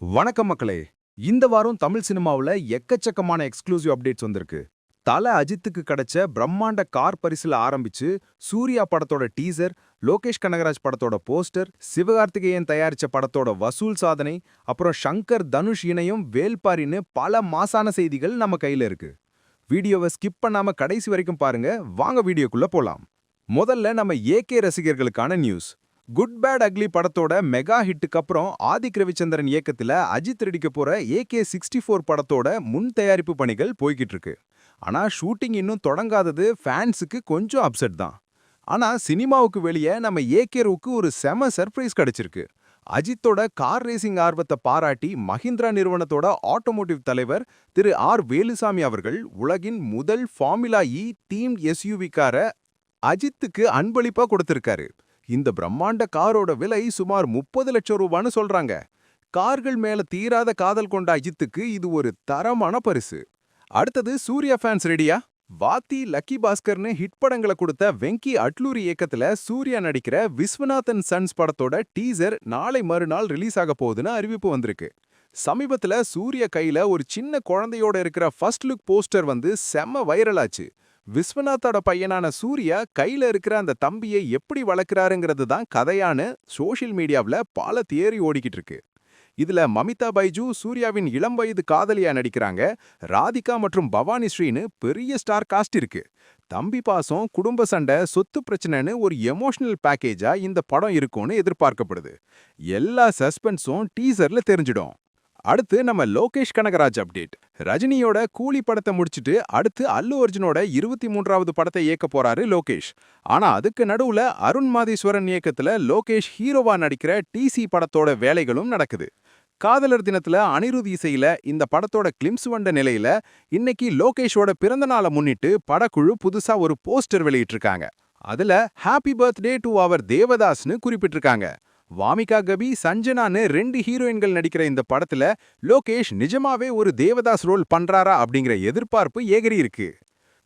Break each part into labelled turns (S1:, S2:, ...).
S1: வணக்கம் மக்களே. இந்த வாரம் தமிழ் சினிமாவுல எக்கச்சக்கமான எக்ஸ்க்ளூசிவ் அப்டேட்ஸ் வந்திருக்கு. தல அஜித்துக்கு கிடைச்ச பிரம்மாண்ட கார் பரிசுல ஆரம்பிச்சு, சூர்யா படத்தோட டீசர், லோகேஷ் கனகராஜ் படத்தோட போஸ்டர், சிவகார்த்திகேயன் தயாரிச்ச படத்தோட வசூல் சாதனை, அப்புறம் ஷங்கர் தனுஷ் இணையும் வேல்பாரின்னு பல மாசான செய்திகள் நம்ம கையில இருக்கு. வீடியோவை ஸ்கிப் பண்ணாம கடைசி வரைக்கும் பாருங்க. வாங்க வீடியோக்குள்ள போலாம். முதல்ல நம்ம ஏகே ரசிகர்களுக்கான நியூஸ். குட் பேட் அக்லி படத்தோட மெகா ஹிட்டுக்கு அப்புறம் ஆதிக் ரவிச்சந்திரன் இயக்கத்துல அஜித் நடிக்க போற AK-64 படத்தோட முன் தயாரிப்பு பணிகள் போய்கிட்டு இருக்கு. ஆனா ஷூட்டிங் இன்னும் தொடங்காதது ஃபேன்ஸுக்கு கொஞ்சம் அப்செட் தான். ஆனா சினிமாவுக்கு வெளியே நம்ம ஏகேருக்கு ஒரு செம சர்ப்ரைஸ் கிடைச்சிருக்கு. அஜித்தோட கார் ரேசிங் ஆர்வத்தை பாராட்டி மஹிந்திரா நிறுவனத்தோட ஆட்டோமோட்டிவ் தலைவர் திரு வேலுசாமி அவர்கள் உலகின் முதல் ஃபார்முலா டீம் SUV காரை அஜித்துக்கு அன்பளிப்பா கொடுத்திருக்காரு. இந்த பிரம்மாண்ட காரோட விலை சுமார் 30 லட்சம் ரூபான்னு சொல்றாங்க. கார்கள் மேல தீராத காதல் கொண்ட அஜித்துக்கு இது ஒரு தரமான பரிசு. அடுத்தது சூர்யா ஃபேன்ஸ் ரெடியா? வாத்தி, லக்கி பாஸ்கர்னு ஹிட் படங்களை கொடுத்த வெங்கி அட்லூரி இயக்கத்துல சூர்யா நடிக்கிற விஸ்வநாதன் சன்ஸ் படத்தோட டீசர் நாளை மறுநாள் ரிலீஸ் ஆக போகுதுன்னு அறிவிப்பு வந்திருக்கு. சமீபத்துல சூர்யா கையில ஒரு சின்ன குழந்தையோட இருக்கிற ஃபர்ஸ்ட் லுக் போஸ்டர் வந்து செம்ம வைரல் ஆச்சு. விஸ்வநாத்தோட பையனான சூர்யா கையில இருக்கிற அந்த தம்பியை எப்படி வளர்க்கிறாருங்கிறது தான் கதையான சோஷியல் மீடியாவில் பல தியரி ஓடிக்கிட்டு இருக்கு. இதுல மமிதா பைஜு சூர்யாவின் இளம் வயது காதலியா நடிக்கிறாங்க. ராதிகா மற்றும் பவானி ஸ்ரீன்னு பெரிய ஸ்டார் காஸ்ட் இருக்கு. தம்பி பாசம், குடும்ப சண்டை, சொத்து பிரச்சனைன்னு ஒரு எமோஷனல் பேக்கேஜா இந்த படம் இருக்கும்னு எதிர்பார்க்கப்படுது. எல்லா சஸ்பென்ஸும் டீசர்ல தெரிஞ்சிடும். அடுத்து நம்ம லோகேஷ் கனகராஜ் அப்டேட். ரஜினியோட கூலி படத்தை முடிச்சிட்டு அடுத்து அல்லு அர்ஜுனோட 23வது படத்தை இயக்க போறாரு லோகேஷ். ஆனா அதுக்கு நடுவுல அருண் மாதேஸ்வரன் இயக்கத்துல லோகேஷ் ஹீரோவா நடிக்கிற TC படத்தோட வேலைகளும் நடக்குது. காதலர் தினத்துல அனிருத் இசையில இந்த படத்தோட கிளிம்ஸ் வந்த நிலையில இன்னைக்கு லோகேஷோட பிறந்த நாளை முன்னிட்டு படக்குழு புதுசா ஒரு போஸ்டர் வெளியிட்டிருக்காங்க. அதுல ஹாப்பி பர்த்டே டு அவர் தேவதாஸ்னு குறிப்பிட்டிருக்காங்க. வாமிகா கபி, சஞ்சனான்னு 2 ஹீரோயின்கள் நடிக்கிற இந்த படத்துல லோகேஷ் நிஜமாவே ஒரு தேவதாஸ் ரோல் பண்றாரா அப்படிங்கிற எதிர்பார்ப்பு ஏகறி இருக்கு.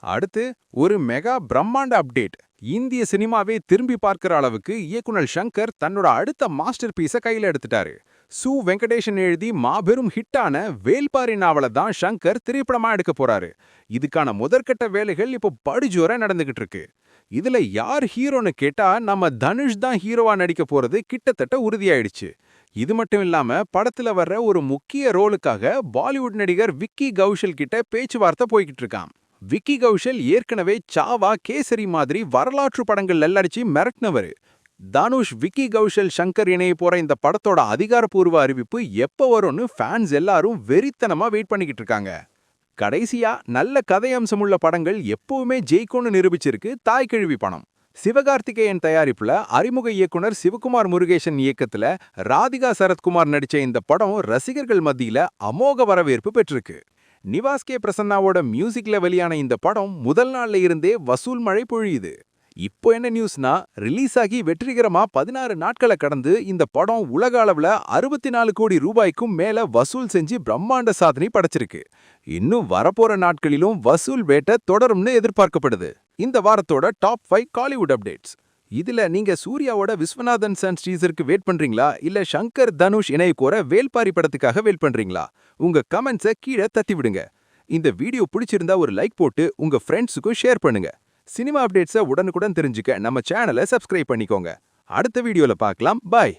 S1: அடுத்து ஒரு மெகா பிரம்மாண்ட அப்டேட். இந்திய சினிமாவே திரும்பி பார்க்கிற அளவுக்கு இயக்குனர் ஷங்கர் தன்னோட அடுத்த மாஸ்டர் பீஸை கையில எடுத்துட்டாரு. சு வெங்கடேஷன் எழுதி மாபெரும் ஹிட்டான வேல்பாரி நாவலை தான் ஷங்கர் திரைப்படமா எடுக்க போறாரு. இதுக்கான முதற்கட்ட வேலைகள் இப்போ படுஜோரா நடந்துகிட்டு இருக்கு. இதுல யார் ஹீரோன்னு கேட்டா நம்ம தனுஷ் தான் ஹீரோவா நடிக்க போறது கிட்டத்தட்ட உறுதியாயிடுச்சு. இது மட்டும் இல்லாம படத்துல வர்ற ஒரு முக்கிய ரோலுக்காக பாலிவுட் நடிகர் விக்கி கௌஷல் கிட்ட பேச்சுவார்த்தை போய்கிட்டு இருக்கான். விக்கி கௌஷல் ஏற்கனவே சாவா, கேசரி மாதிரி வரலாற்று படங்கள் நடிச்சு மிரட்டினவரு. தனுஷ், விக்கி கௌஷல், ஷங்கர் இணைய போற இந்த படத்தோட அதிகாரப்பூர்வ அறிவிப்பு எப்ப வரும்னு ஃபேன்ஸ் எல்லாரும் வெறித்தனமா வெயிட் பண்ணிக்கிட்டு இருக்காங்க. கடைசியா நல்ல கதையம்சமுள்ள படங்கள் எப்பவுமே ஜெயிக்கும்னு நிரூபிச்சிருக்கு தாய்க்கிழவி படம். சிவகார்த்திகேயன் தயாரிப்புல அறிமுக இயக்குனர் சிவகுமார் முருகேசன் இயக்கத்துல ராதிகா சரத்குமார் நடிச்ச இந்த படம் ரசிகர்கள் மத்தியில அமோக வரவேற்பு பெற்றிருக்கு. நிவாஸ் கே பிரசன்னாவோட மியூசிக்ல வெளியான இந்த படம் முதல் நாள்ல இருந்தே வசூல் மழை பொழியுது. இப்போ என்ன நியூஸ்னா, ரிலீஸ் ஆகி வெற்றிகரமா 16 நாட்களை கடந்து இந்த படம் உலக அளவுல 64 கோடி ரூபாய்க்கும் மேல வசூல் செஞ்சு பிரம்மாண்ட சாதனை படைச்சிருக்கு. இன்னும் வரப்போற நாட்களிலும் வசூல் வேட்டை தொடரும்னு எதிர்பார்க்கப்படுது. இந்த வாரத்தோட டாப் 5 காலிவுட் அப்டேட்ஸ். இதுல நீங்க சூர்யாவோட விஸ்வநாதன் சன்ஸ் டீசருக்கு வெயிட் பண்றீங்களா, இல்ல ஷங்கர் தனுஷ் இணையக்கோர வேல்பாரி படத்துக்காக வெயிட் பண்றீங்களா? உங்க கமெண்ட்ஸை கீழே தட்டி விடுங்க. இந்த வீடியோ பிடிச்சிருந்தா ஒரு லைக் போட்டு உங்க ஃப்ரெண்ட்ஸுக்கும் ஷேர் பண்ணுங்க. சினிமா அப்டேட்ஸை உடனுக்குடன் தெரிஞ்சுக்க நம்ம சேனலை சப்ஸ்கிரைப் பண்ணிக்கோங்க. அடுத்த வீடியோல பார்க்கலாம். பாய்.